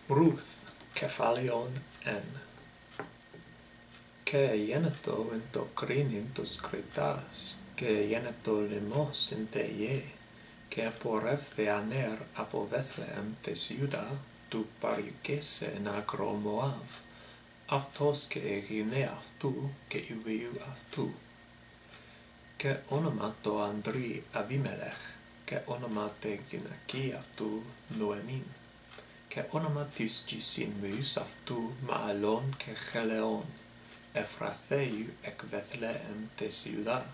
Ruth, κεφάλαιον εν. Και γένετο εν το κρίνην τους κριτάς, και γένετο λιμός εν τεγέ, και απορρεύθε ανέρ από Βέθλεεμ τες Ιούδα, του παριουκέσαι εν άκρο Μωάβ, αυτός και εγινέ αυτού και ιουβιού αυτού. Και όνομα το Ανδρή Αβίμελεχ, και όνομα τε γυναική αυτού Νοεμίν, και όνομα της γησίνμους αυτού Μααλών και Χελεών, Εφραθέου εκ Βεθλεέμ τες Ιούδα.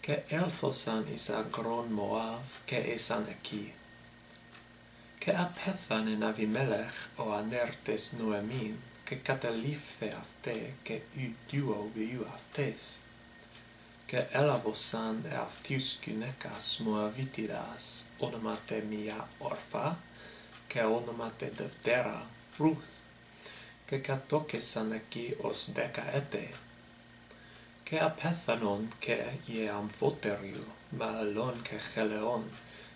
Και έλθωσαν εις αγρόν Μωάβ και έσαν εκεί. Και απέθανεν Αβιμέλεχ ο ανέρ τες Νοεμίν, και καταλήφθε αυτέ και ουντούο βιού αυτές. Και έλαβωσαν αυτούς γυναίκας Μωαβίτιδας, ονομάται μία Ορφά, και ονομάται δευτέρα Ρούθ, και κατόκεσαν εκεί ως 10 έτη. Και απέθανον και οι αμφότερου Μααλών και Χελεών,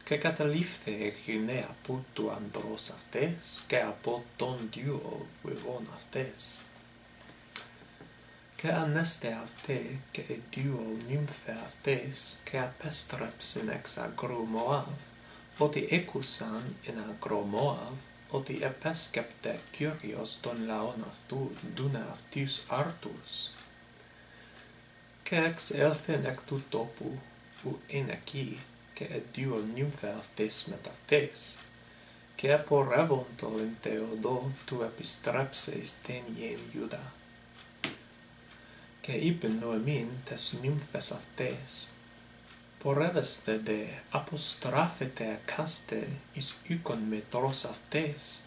και καταλήφθε εγινέ από του ανδρός αυτές, και από τον δύο βιβών αυτές. Και ανέσте αυτέ και οι δύο νύμφε αυτές, και απέστρεψεν εξ αγρού Μωάβ, ότι έκουσαν εν αγρό Μωάβ, ότι επέσκεπτε Κύριος τον λαόν αυτού δούνε αυτούς άρτους. Και εξέλθεν εκ του τόπου που είναι εκεί, και οι δύο νύμφε αυτές μετ' αυτές, και απορρεύοντο εν τε οδό του επιστρέψε εις τεν γεν Ιούδα. Και είπεν Νοεμίν τες νύμφες αυτές, πορεύεστε δε, αποστράφετε εκάστε εις οίκον μετρός αυτές,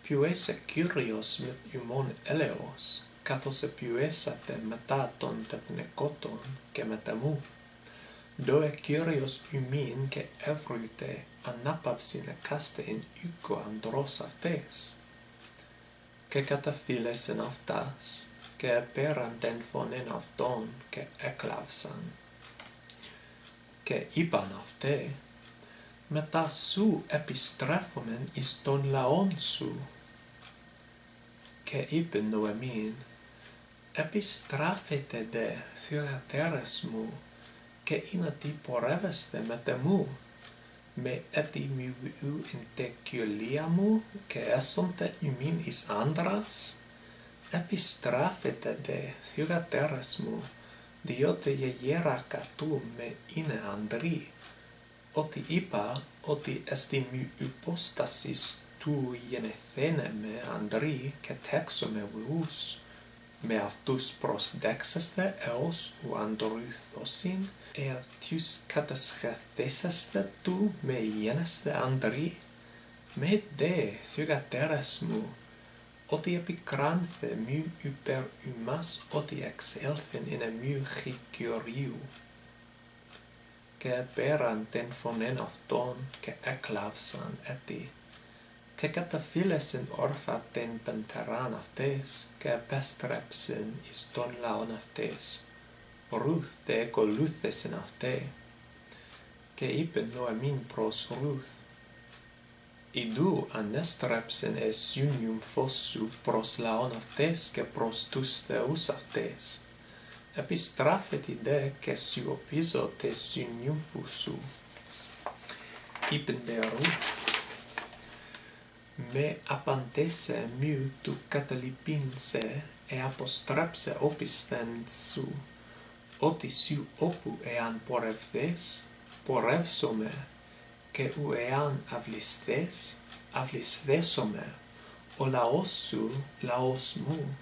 ποιουέσε Κύριος μεθ ημών έλεος, καθώς επιουέσατε μετά των τεθνικότων και μετ' εμού. Δώε Κύριος ημίν και εύρουτε ανάπαυσιν εκάστε εν οίκο ανδρός αυτές. Και καταφύλεσεν αυτάς, και επέραν τεν φωνήν αυτών, και έκλαυσαν. Και είπαν αυτέ, μετά σου επιστρέφομεν εις τον λαόν σου. Και είπε Νοεμίν, επιστράφετε δε, θυγατέρες μου, και είναι τι πορεύεστε μετ' εμού, με έτοιμιου εν τε κοιλία μου, και έσονται ημίν εις άνδρας. Επιστράφετε δε, θυγατέρες μου, διότι η γέρακα του με είναι ανδρή, ότι είπα ότι εστιν μη υπόστασης του γενεθένε με ανδρή και τέξω με βιούς. Με αυτούς προσδέξεστε έως ου ανδρούθωσιν, αυτούς κατασχεθέσεστε του με γένεστε ανδρή. Με δε, θυγατέρες μου, ότι επικράνθε μη υπέρ ημάς, ότι εξέλθεν είναι μη χι Κυρίου. Και επέραν τεν φωνήν αυτών, και έκλαυσαν έτι. Και καταφύλεσεν όρφα τεν πεντεράν αυτές, και επέστρεψεν εις τον λαόν αυτές. Ρούθ δε εκολούθεσεν αυτέ. Και είπε Νοεμίν προς Ρούθ, idού ανέστρεψεν εσύν νυμφός σου προς λαόν αυτές και προς τους θεούς αυτές. Επιστράφετε δε και σιωπίζω τες νυμφού σου. Είπεν δε Ρούθ, με απαντέσε μυ του καταλυπήν σε, αποστρέψε όπισθεν σου, ότι σου όπου εάν πορευθές, πορεύσομαι, και ου εάν αυλισθές, αυλισθέσομαι, ο λαός σου, λαός μου,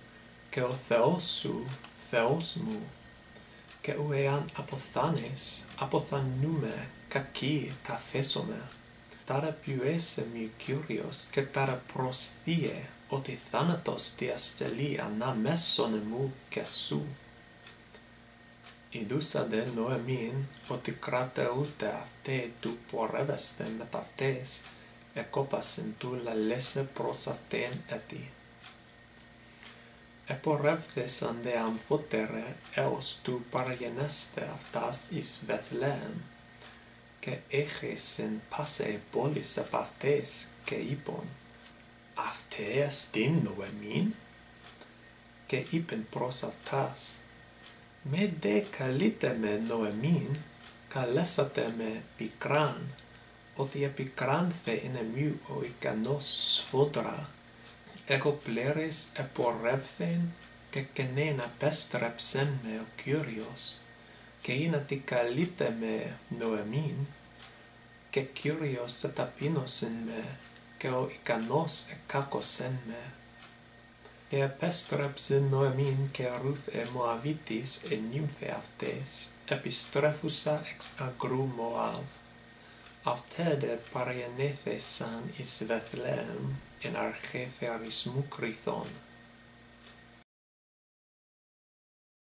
και ο Θεός σου, Θεός μου. Και ου εάν αποθάνες, αποθανούμε, κακή τα φέσομαι. Τάρα ποιουέσαι μη Κύριος, και τάρα προσθείε, ότι θάνατος διαστελεί ανάμεσον εμού και σου. Ιδούσα δε Νοεμίν, ότι κρατεούται αυτέ του πορεύεστε μετ' αυτές, εκόπασεν του λαλέσε προς αυτήν έτι. Επορεύθεσαν δε αμφότερε έως του παραγενέστε αυτάς εις Βεθλεέμ, και έχεσεν πάσε πόλεις απ' αυτές, και είπον, theas din Noemin? Και είπεν προς αυτάς, με δε καλείτε με Noemin, καλέσατε με πικράν, ότι επικράνθε είναι μου ο ικανός σφόδρα, εγώ πλήρης επορεύθεν και κενέν απέστρεψεν με ο Κύριος, και είναι τι καλείτε με Noemin, και Κύριος εταπείνωσεν με, και ο ικανός εκάκωσεν με. Και επέστρεψε Noemin και Ρουθ Μωαβίτης νύμφη αυτές, επιστρέφουσα εξ αγρού Μωάβ. Αυτές παρενέθεσαν εις Βεθλεέμ εν αρχή θερισμού κριθών.